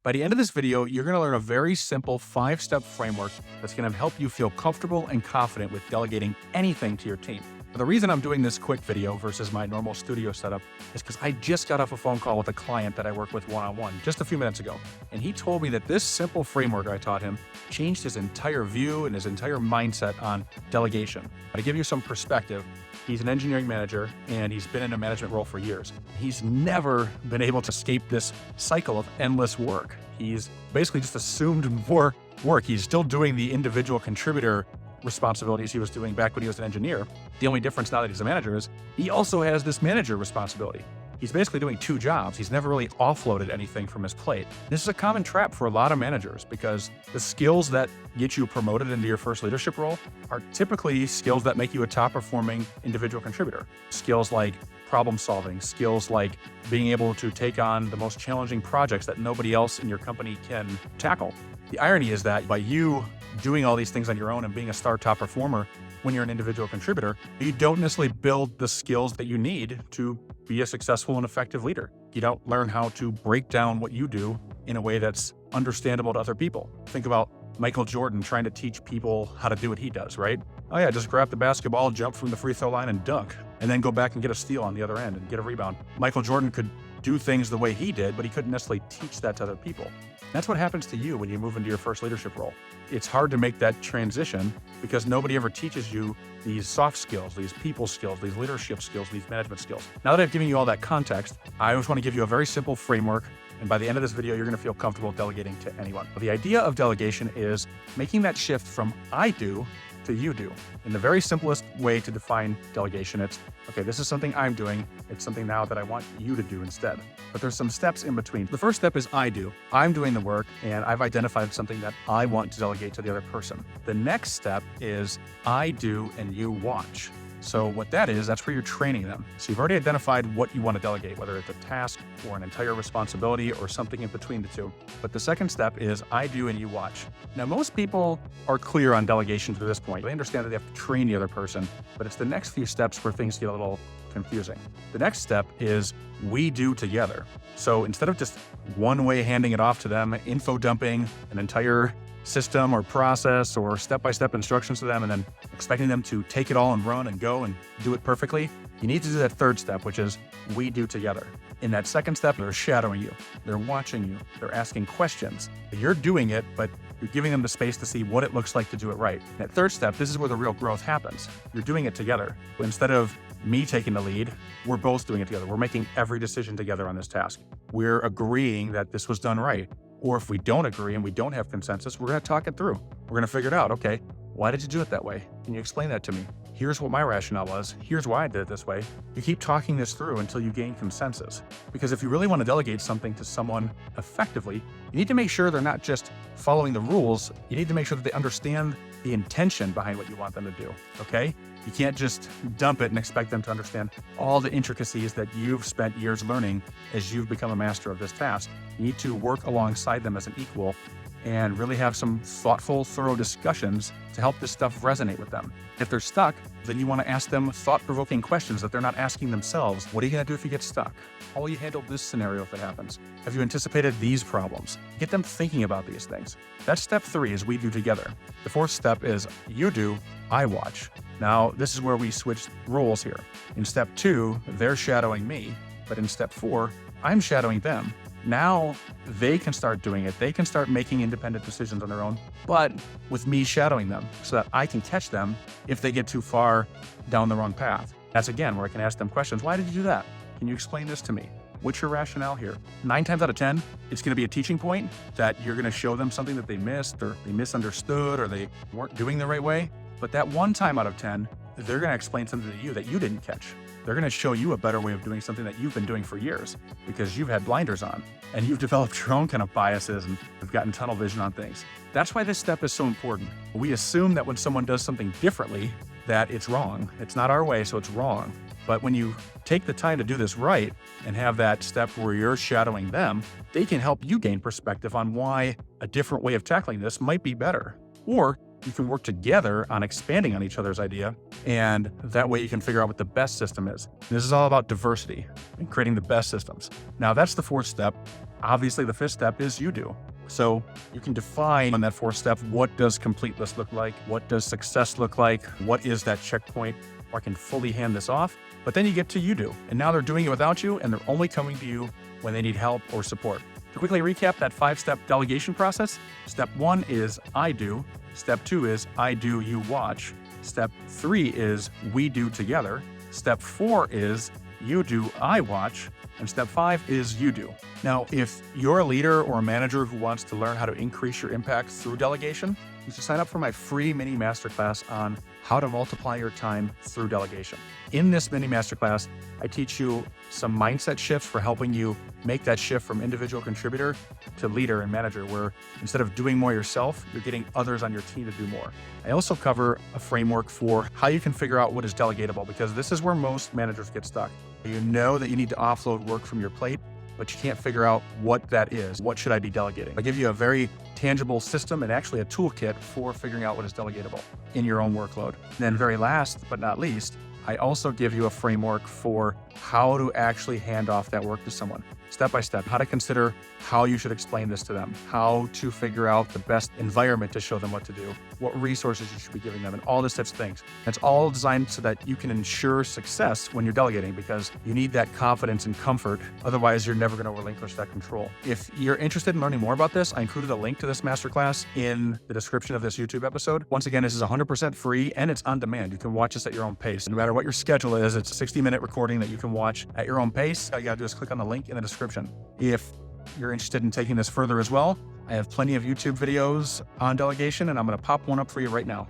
By the end of this video, you're going to learn a very simple 5-step framework that's going to help you feel comfortable and confident with delegating anything to your team. Now, the reason I'm doing this quick video versus my normal studio setup is because I just got off a phone call with a client that I work with one-on-one just a few minutes ago. And he told me that this simple framework I taught him changed his entire view and his entire mindset on delegation. To give you some perspective, he's an engineering manager and he's been in a management role for years. He's never been able to escape this cycle of endless work. He's basically just assumed more work. He's still doing the individual contributor responsibilities he was doing back when he was an engineer. The only difference now that he's a manager is he also has this manager responsibility. He's basically doing 2 jobs. He's never really offloaded anything from his plate. This is a common trap for a lot of managers because the skills that get you promoted into your first leadership role are typically skills that make you a top performing individual contributor. Skills like problem solving, skills like being able to take on the most challenging projects that nobody else in your company can tackle. The irony is that by you doing all these things on your own and being a star top performer when you're an individual contributor, you don't necessarily build the skills that you need to be a successful and effective leader. You don't learn how to break down what you do in a way that's understandable to other people. Think about Michael Jordan trying to teach people how to do what he does, right? Oh yeah, just grab the basketball, jump from the free throw line and dunk, and then go back and get a steal on the other end and get a rebound. Michael Jordan could do things the way he did, but he couldn't necessarily teach that to other people. That's what happens to you when you move into your first leadership role. It's hard to make that transition because nobody ever teaches you these soft skills, these people skills, these leadership skills, these management skills. Now that I've given you all that context, I just want to give you a very simple framework. And by the end of this video, you're going to feel comfortable delegating to anyone. The idea of delegation is making that shift from I do to you do. In the very simplest way to define delegation, it's, okay, this is something I'm doing. It's something now that I want you to do instead. But there's some steps in between. The first step is I do. I'm doing the work and I've identified something that I want to delegate to the other person. The next step is I do and you watch. So what that is, that's where you're training them. So you've already identified what you want to delegate, whether it's a task or an entire responsibility or something in between the two. But the second step is I do and you watch. Now, most people are clear on delegation to this point. They understand that they have to train the other person, but it's the next few steps where things get a little confusing. The next step is we do together. So instead of just one way handing it off to them, info dumping an entire system or process or step-by-step instructions to them and then expecting them to take it all and run and go and do it perfectly, you need to do that third step, which is we do together. In that second step, they're shadowing you, they're watching you, they're asking questions. You're doing it, but you're giving them the space to see what it looks like to do it right. That third step, this is where the real growth happens. You're doing it together. Instead of me taking the lead, we're both doing it together. We're making every decision together on this task. We're agreeing that this was done right. Or if we don't agree and we don't have consensus, we're going to talk it through. We're going to figure it out. Okay, why did you do it that way? Can you explain that to me? Here's what my rationale was. Here's why I did it this way. You keep talking this through until you gain consensus. Because if you really want to delegate something to someone effectively, you need to make sure they're not just following the rules. You need to make sure that they understand the intention behind what you want them to do, okay? You can't just dump it and expect them to understand all the intricacies that you've spent years learning as you've become a master of this task. You need to work alongside them as an equal and really have some thoughtful, thorough discussions to help this stuff resonate with them. If they're stuck, then you want to ask them thought-provoking questions that they're not asking themselves. What are you going to do if you get stuck? How will you handle this scenario if it happens? Have you anticipated these problems? Get them thinking about these things. That's step 3 is we do together. The fourth step is you do, I watch. Now, this is where we switch roles here. In step 2, they're shadowing me, but in step 4, I'm shadowing them. Now they can start doing it. They can start making independent decisions on their own, but with me shadowing them so that I can catch them if they get too far down the wrong path. That's again where I can ask them questions. Why did you do that? Can you explain this to me? What's your rationale here? 9 times out of 10, it's going to be a teaching point that you're going to show them something that they missed or they misunderstood or they weren't doing the right way. But that 1 time out of 10, they're going to explain something to you that you didn't catch. They're going to show you a better way of doing something that you've been doing for years because you've had blinders on and you've developed your own kind of biases and have gotten tunnel vision on things. That's why this step is so important. We assume that when someone does something differently, that it's wrong. It's not our way, so it's wrong. But when you take the time to do this right and have that step where you're shadowing them, they can help you gain perspective on why a different way of tackling this might be better. Or you can work together on expanding on each other's idea, and that way you can figure out what the best system is. This is all about diversity and creating the best systems. Now, that's the fourth step. Obviously, the fifth step is you do. So you can define on that fourth step, what does complete list look like? What does success look like? What is that checkpoint where I can fully hand this off? But then you get to you do. And now they're doing it without you, and they're only coming to you when they need help or support. To quickly recap that 5-step delegation process, step 1 is I do. Step 2 is I do, you watch. Step 3 is we do together. Step 4 is you do, I watch. And step 5 is you do. Now, if you're a leader or a manager who wants to learn how to increase your impact through delegation, you should sign up for my free mini masterclass on how to multiply your time through delegation. In this mini masterclass, I teach you some mindset shifts for helping you make that shift from individual contributor to leader and manager, where instead of doing more yourself, you're getting others on your team to do more. I also cover a framework for how you can figure out what is delegatable, because this is where most managers get stuck. You know that you need to offload work from your plate, but you can't figure out what that is. What should I be delegating? I give you a very tangible system and actually a toolkit for figuring out what is delegatable in your own workload. And then very last but not least, I also give you a framework for how to actually hand off that work to someone, step by step, how to consider how you should explain this to them, how to figure out the best environment to show them what to do, what resources you should be giving them, and all this types of things. It's all designed so that you can ensure success when you're delegating, because you need that confidence and comfort. Otherwise, you're never going to relinquish that control. If you're interested in learning more about this, I included a link to this masterclass in the description of this YouTube episode. Once again, this is 100% free and it's on demand. You can watch this at your own pace. No matter what your schedule is, it's a 60-minute recording that you can watch at your own pace. All you gotta do is click on the link in the description. If you're interested in taking this further as well, I have plenty of YouTube videos on delegation, and I'm gonna pop one up for you right now.